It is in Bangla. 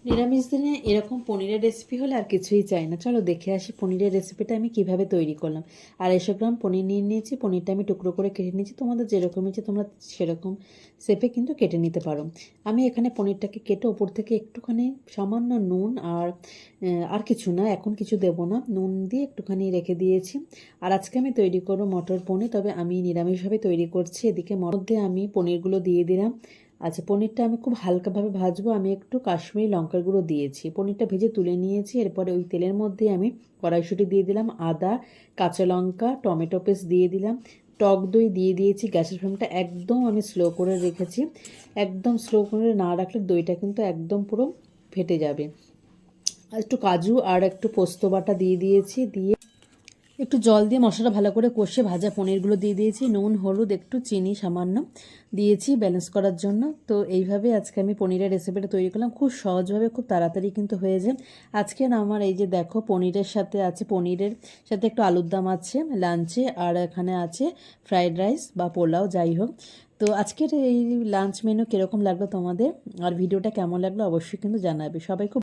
নিরামিষ দিনে এরকম পনিরের রেসিপি হলে আর কিছুই চাই না। চলো দেখে আসি পনিরের রেসিপিটা আমি কিভাবে তৈরি করলাম। 250 গ্রাম পনির নিয়ে নিয়েছি। পনিরটা আমি টুকরো করে কেটে নিয়েছি। তোমাদের যেরকম ইচ্ছে তোমরা সেরকম শেপে কিন্তু কেটে নিতে পারো। আমি এখানে পনিরটাকে কেটে ওপর থেকে একটুখানি সামান্য নুন আর কিছু না, এখন কিছু দেবো না, নুন দিয়ে একটুখানি রেখে দিয়েছি। আর আজকে আমি তৈরি করবো মটর পনির, তবে আমি নিরামিষভাবে তৈরি করছি। এদিকে মধ্যে আমি পনিরগুলো দিয়ে দিলাম। আচ্ছা, পনিরটা আমি খুব হালকাভাবে ভাজবো। আমি একটু কাশ্মীরি লঙ্কার গুঁড়ো দিয়েছি, পনিরটা ভেজে তুলে নিয়েছি। এরপরে ওই তেলের মধ্যে আমি কড়াইশুঁটি দিয়ে দিলাম, আদা, কাঁচা লঙ্কা, টমেটো পেস্ট দিয়ে দিলাম, টক দই দিয়ে দিয়েছি। গ্যাসের ফ্লেমটা একদম আমি স্লো করে রেখেছি। একদম স্লো করে না রাখলে দইটা কিন্তু একদম পুরো ফেটে যাবে। আর একটু কাজু আর একটু পোস্ত বাটা দিয়ে দিয়েছি, দিয়ে একটু জল দিয়ে মশলাটা ভালো করে কষে ভাজা পনিরগুলো দিয়ে দিয়েছি। নুন, হলুদ, একটু চিনি সামান্য দিয়েছি ব্যালেন্স করার জন্য। তো এইভাবে আজকে আমি পনিরের রেসিপিটা তৈরি করলাম, খুব সহজভাবে, খুব তাড়াতাড়ি কিন্তু হয়ে যায়। আজকে না আমার এই যে দেখো পনিরের সাথে আছে, পনিরের সাথে একটু আলুর দম আছে লাঞ্চে, আর এখানে আছে ফ্রাইড রাইস বা পোলাও, যাই হোক। তো আজকের এই লাঞ্চ মেনু কীরকম লাগলো তোমাদের, আর ভিডিওটা কেমন লাগলো অবশ্যই কিন্তু জানাবে। সবাই খুব